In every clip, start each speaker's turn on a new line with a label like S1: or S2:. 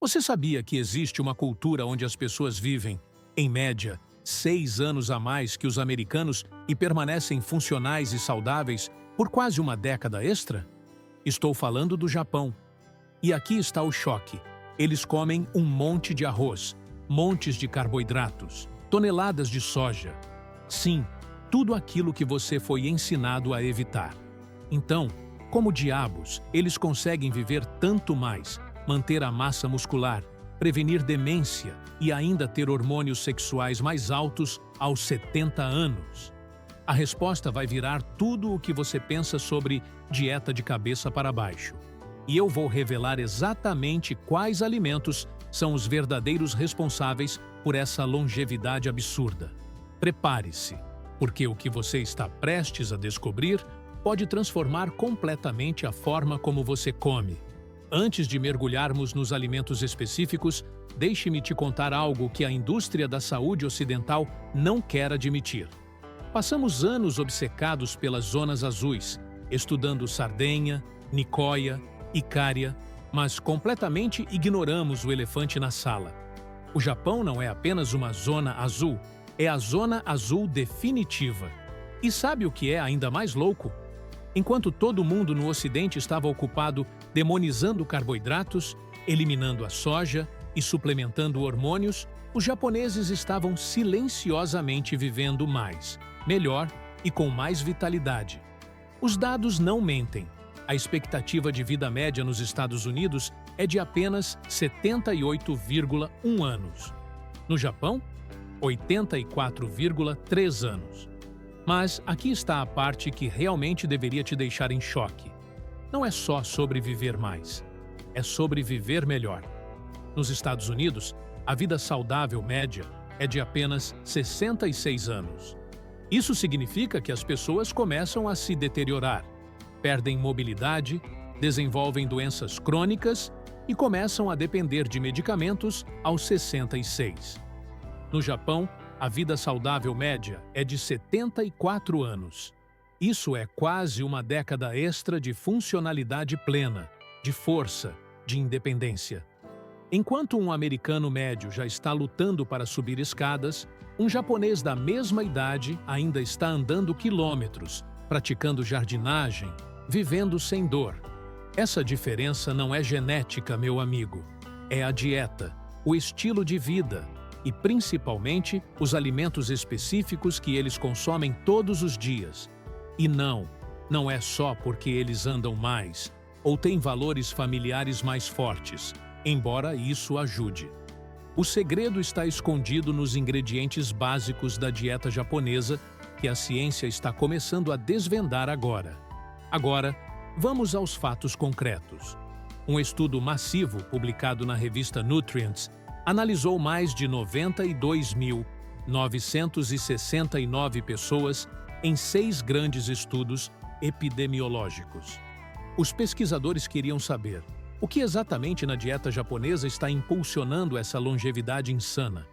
S1: Você sabia que existe uma cultura onde as pessoas vivem, em média, 6 anos a mais que os americanos e permanecem funcionais e saudáveis por quase uma década extra? Estou falando do Japão. E aqui está o choque. Eles comem um monte de arroz, montes de carboidratos, toneladas de soja. Sim, tudo aquilo que você foi ensinado a evitar. Então, como diabos, eles conseguem viver tanto mais, manter a massa muscular, prevenir demência e ainda ter hormônios sexuais mais altos aos 70 anos? A resposta vai virar tudo o que você pensa sobre dieta de cabeça para baixo. E eu vou revelar exatamente quais alimentos são os verdadeiros responsáveis por essa longevidade absurda. Prepare-se, porque o que você está prestes a descobrir pode transformar completamente a forma como você come. Antes de mergulharmos nos alimentos específicos, deixe-me te contar algo que a indústria da saúde ocidental não quer admitir. Passamos anos obcecados pelas zonas azuis, estudando sardenha, nicóia, icária, mas completamente ignoramos o elefante na sala. O Japão não é apenas uma zona azul, é a zona azul definitiva. E sabe o que é ainda mais louco? Enquanto todo mundo no Ocidente estava ocupado demonizando carboidratos, eliminando a soja e suplementando hormônios, os japoneses estavam silenciosamente vivendo mais, melhor e com mais vitalidade. Os dados não mentem. A expectativa de vida média nos Estados Unidos é de apenas 78,1 anos. No Japão, 84,3 anos. Mas aqui está a parte que realmente deveria te deixar em choque. Não é só sobre viver mais, é sobre viver melhor. Nos Estados Unidos, a vida saudável média é de apenas 66 anos. Isso significa que as pessoas começam a se deteriorar, perdem mobilidade, desenvolvem doenças crônicas e começam a depender de medicamentos aos 66. No Japão, a vida saudável média é de 74 anos. Isso é quase uma década extra de funcionalidade plena, de força, de independência. Enquanto um americano médio já está lutando para subir escadas, um japonês da mesma idade ainda está andando quilômetros, praticando jardinagem, vivendo sem dor. Essa diferença não é genética, meu amigo. É a dieta, o estilo de vida e, principalmente, os alimentos específicos que eles consomem todos os dias. E não é só porque eles andam mais ou têm valores familiares mais fortes, embora isso ajude. O segredo está escondido nos ingredientes básicos da dieta japonesa que a ciência está começando a desvendar agora. Agora, vamos aos fatos concretos. Um estudo massivo publicado na revista Nutrients analisou mais de 92.969 pessoas em 6 grandes estudos epidemiológicos. Os pesquisadores queriam saber o que exatamente na dieta japonesa está impulsionando essa longevidade insana.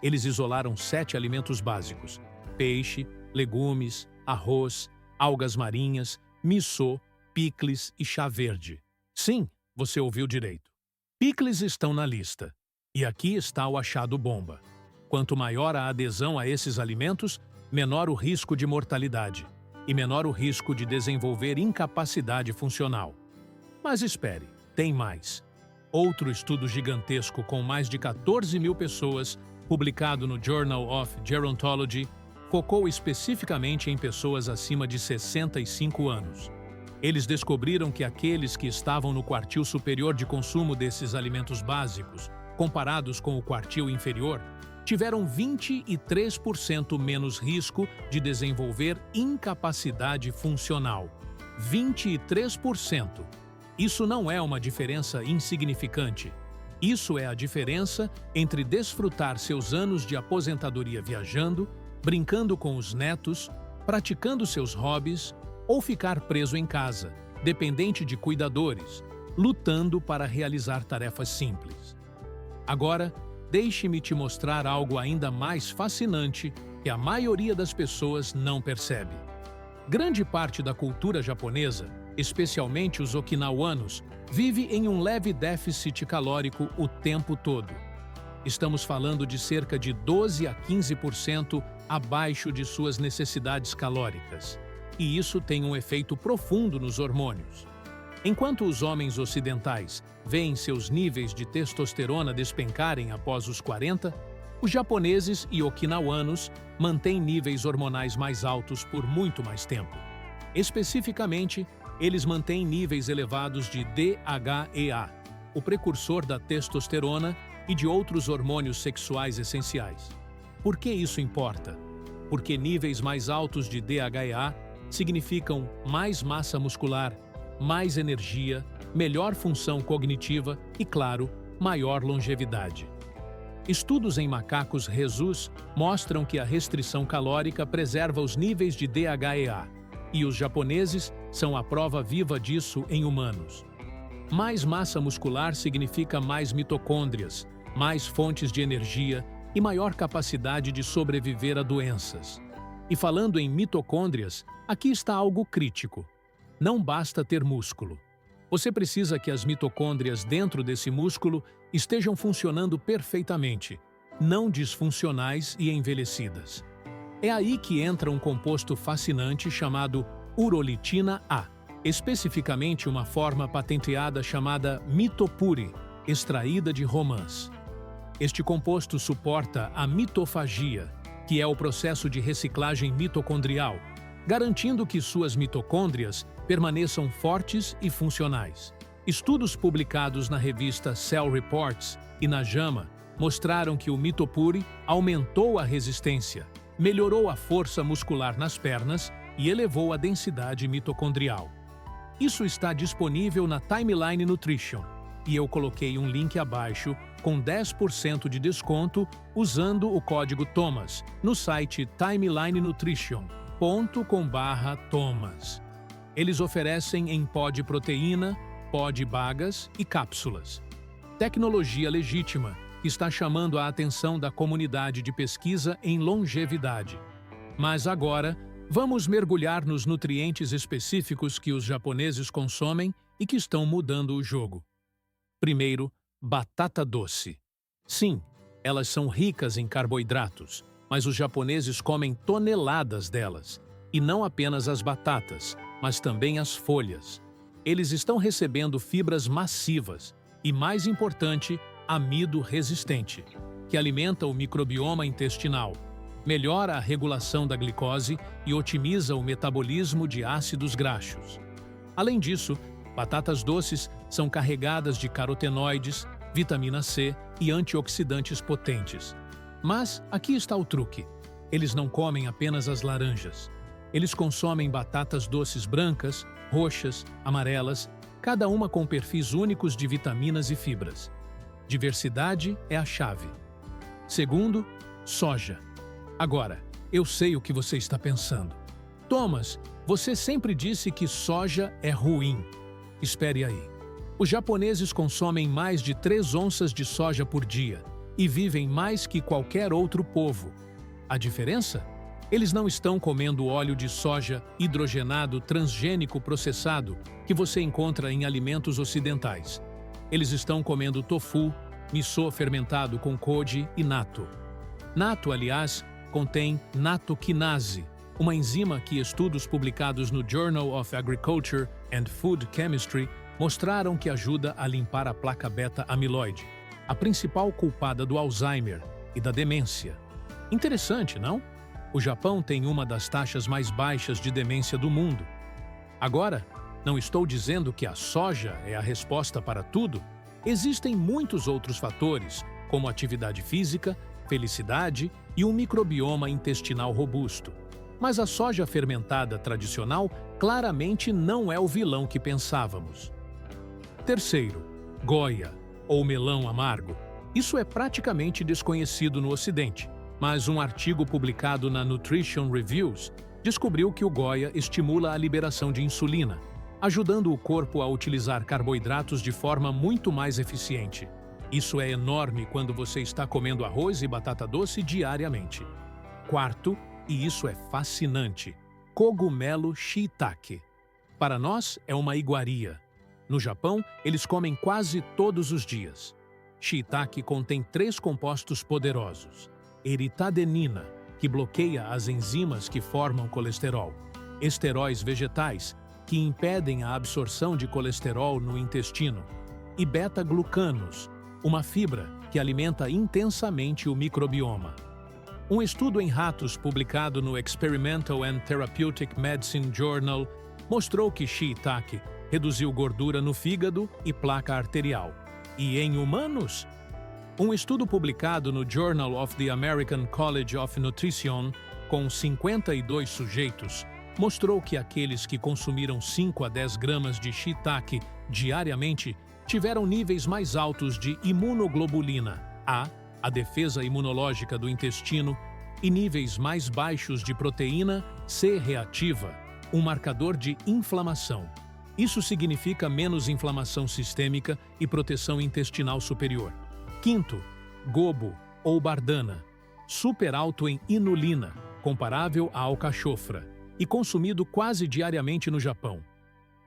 S1: Eles isolaram 7 alimentos básicos: peixe, legumes, arroz, algas marinhas, miso, picles e chá verde. Sim, você ouviu direito. Picles estão na lista. E aqui está o achado bomba. Quanto maior a adesão a esses alimentos, menor o risco de mortalidade e menor o risco de desenvolver incapacidade funcional. Mas espere, tem mais. Outro estudo gigantesco com mais de 14 mil pessoas, publicado no Journal of Gerontology, focou especificamente em pessoas acima de 65 anos. Eles descobriram que aqueles que estavam no quartil superior de consumo desses alimentos básicos, comparados com o quartil inferior, tiveram 23% menos risco de desenvolver incapacidade funcional. 23%. Isso não é uma diferença insignificante. Isso é a diferença entre desfrutar seus anos de aposentadoria viajando, brincando com os netos, praticando seus hobbies ou ficar preso em casa, dependente de cuidadores, lutando para realizar tarefas simples. Agora, deixe-me te mostrar algo ainda mais fascinante que a maioria das pessoas não percebe. Grande parte da cultura japonesa especialmente os okinawanos, vive em um leve déficit calórico o tempo todo. Estamos falando de cerca de 12 a 15% abaixo de suas necessidades calóricas. E isso tem um efeito profundo nos hormônios. Enquanto os homens ocidentais veem seus níveis de testosterona despencarem após os 40, os japoneses e okinawanos mantêm níveis hormonais mais altos por muito mais tempo. Especificamente, eles mantêm níveis elevados de DHEA, o precursor da testosterona e de outros hormônios sexuais essenciais. Por que isso importa? Porque níveis mais altos de DHEA significam mais massa muscular, mais energia, melhor função cognitiva e, claro, maior longevidade. Estudos em macacos rhesus mostram que a restrição calórica preserva os níveis de DHEA, e os japoneses são a prova viva disso em humanos. Mais massa muscular significa mais mitocôndrias, mais fontes de energia e maior capacidade de sobreviver a doenças. E falando em mitocôndrias, aqui está algo crítico. Não basta ter músculo. Você precisa que as mitocôndrias dentro desse músculo estejam funcionando perfeitamente, não disfuncionais e envelhecidas. É aí que entra um composto fascinante chamado urolitina A, especificamente uma forma patenteada chamada mitopuri, extraída de romãs. Este composto suporta a mitofagia, que é o processo de reciclagem mitocondrial, garantindo que suas mitocôndrias permaneçam fortes e funcionais. Estudos publicados na revista Cell Reports e na JAMA mostraram que o mitopuri aumentou a resistência, melhorou a força muscular nas pernas e elevou a densidade mitocondrial. Isso está disponível na Timeline Nutrition, e eu coloquei um link abaixo com 10% de desconto usando o código THOMAS no site timelinenutrition.com/Thomas. Eles oferecem em pó de proteína, pó de bagas e cápsulas. Tecnologia legítima que está chamando a atenção da comunidade de pesquisa em longevidade. Mas agora, vamos mergulhar nos nutrientes específicos que os japoneses consomem e que estão mudando o jogo. Primeiro, batata doce. Sim, elas são ricas em carboidratos, mas os japoneses comem toneladas delas. E não apenas as batatas, mas também as folhas. Eles estão recebendo fibras massivas e, mais importante, amido resistente, que alimenta o microbioma intestinal, melhora a regulação da glicose e otimiza o metabolismo de ácidos graxos. Além disso, batatas doces são carregadas de carotenoides, vitamina C e antioxidantes potentes. Mas aqui está o truque. Eles não comem apenas as laranjas. Eles consomem batatas doces brancas, roxas, amarelas, cada uma com perfis únicos de vitaminas e fibras. Diversidade é a chave. Segundo, soja. Agora, eu sei o que você está pensando. Thomas, você sempre disse que soja é ruim. Espere aí. Os japoneses consomem mais de 3 onças de soja por dia e vivem mais que qualquer outro povo. A diferença? Eles não estão comendo óleo de soja hidrogenado transgênico processado que você encontra em alimentos ocidentais. Eles estão comendo tofu, miso fermentado com koji e natto. Natto, aliás, contém nattokinase, uma enzima que estudos publicados no Journal of Agriculture and Food Chemistry mostraram que ajuda a limpar a placa beta-amiloide, a principal culpada do Alzheimer e da demência. Interessante, não? O Japão tem uma das taxas mais baixas de demência do mundo. Agora, não estou dizendo que a soja é a resposta para tudo. Existem muitos outros fatores, como atividade física, felicidade e um microbioma intestinal robusto. Mas a soja fermentada tradicional claramente não é o vilão que pensávamos. Terceiro, goia, ou melão amargo. Isso é praticamente desconhecido no Ocidente, mas um artigo publicado na Nutrition Reviews descobriu que o goia estimula a liberação de insulina, ajudando o corpo a utilizar carboidratos de forma muito mais eficiente. Isso é enorme quando você está comendo arroz e batata doce diariamente. Quarto, e isso é fascinante, cogumelo shiitake. Para nós, é uma iguaria. No Japão, eles comem quase todos os dias. Shiitake contém 3 compostos poderosos. Eritadenina, que bloqueia as enzimas que formam colesterol. Esteróis vegetais, que impedem a absorção de colesterol no intestino. E beta-glucanos, uma fibra que alimenta intensamente o microbioma. Um estudo em ratos publicado no Experimental and Therapeutic Medicine Journal mostrou que shiitake reduziu gordura no fígado e placa arterial. E em humanos? Um estudo publicado no Journal of the American College of Nutrition, com 52 sujeitos, mostrou que aqueles que consumiram 5 a 10 gramas de shiitake diariamente tiveram níveis mais altos de imunoglobulina a defesa imunológica do intestino, e níveis mais baixos de proteína C reativa, um marcador de inflamação. Isso significa menos inflamação sistêmica e proteção intestinal superior. Quinto, gobo ou bardana, super alto em inulina, comparável à alcachofra, e consumido quase diariamente no Japão.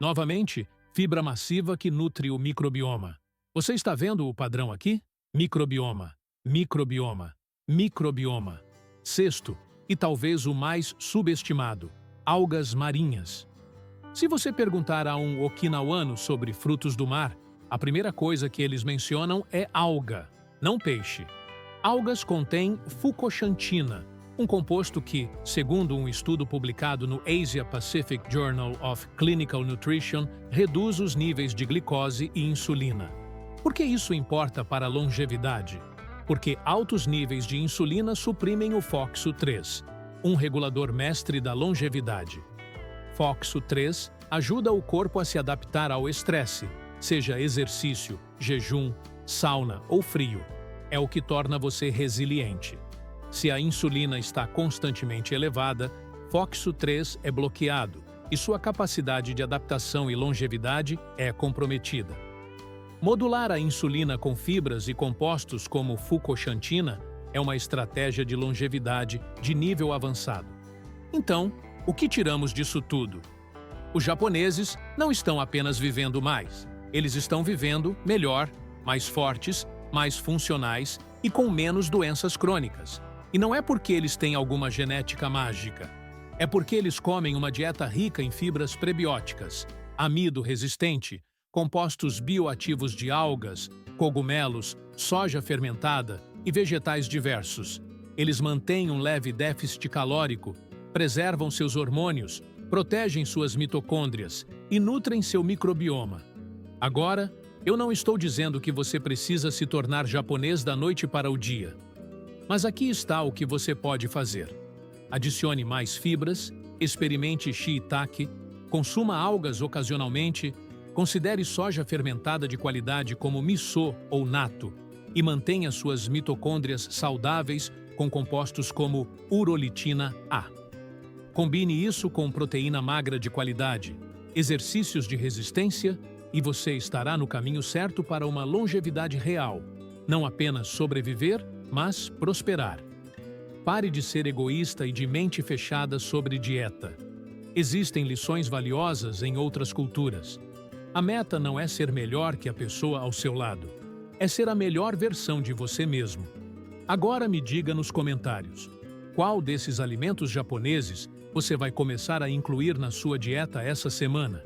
S1: Novamente, fibra massiva que nutre o microbioma. Você está vendo o padrão aqui? Microbioma, microbioma, microbioma. Sexto, e talvez o mais subestimado, algas marinhas. Se você perguntar a um okinawano sobre frutos do mar, a primeira coisa que eles mencionam é alga, não peixe. Algas contêm fucoxantina, um composto que, segundo um estudo publicado no Asia Pacific Journal of Clinical Nutrition, reduz os níveis de glicose e insulina. Por que isso importa para a longevidade? Porque altos níveis de insulina suprimem o FOXO3, um regulador mestre da longevidade. FOXO3 ajuda o corpo a se adaptar ao estresse, seja exercício, jejum, sauna ou frio. É o que torna você resiliente. Se a insulina está constantemente elevada, FOXO3 é bloqueado e sua capacidade de adaptação e longevidade é comprometida. Modular a insulina com fibras e compostos como fucoxantina é uma estratégia de longevidade de nível avançado. Então, o que tiramos disso tudo? Os japoneses não estão apenas vivendo mais, eles estão vivendo melhor, mais fortes, mais funcionais e com menos doenças crônicas. E não é porque eles têm alguma genética mágica. É porque eles comem uma dieta rica em fibras prebióticas, amido resistente, compostos bioativos de algas, cogumelos, soja fermentada e vegetais diversos. Eles mantêm um leve déficit calórico, preservam seus hormônios, protegem suas mitocôndrias e nutrem seu microbioma. Agora, eu não estou dizendo que você precisa se tornar japonês da noite para o dia. Mas aqui está o que você pode fazer. Adicione mais fibras, experimente shiitake, consuma algas ocasionalmente, considere soja fermentada de qualidade como miso ou natto e mantenha suas mitocôndrias saudáveis com compostos como urolitina A. Combine isso com proteína magra de qualidade, exercícios de resistência e você estará no caminho certo para uma longevidade real. Não apenas sobreviver, mas prosperar. Pare de ser egoísta e de mente fechada sobre dieta. Existem lições valiosas em outras culturas. A meta não é ser melhor que a pessoa ao seu lado. É ser a melhor versão de você mesmo. Agora me diga nos comentários, qual desses alimentos japoneses você vai começar a incluir na sua dieta essa semana?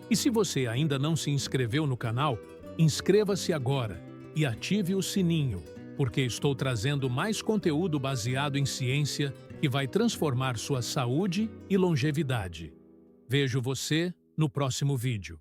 S1: E se você ainda não se inscreveu no canal, inscreva-se agora e ative o sininho, porque estou trazendo mais conteúdo baseado em ciência que vai transformar sua saúde e longevidade. Vejo você no próximo vídeo.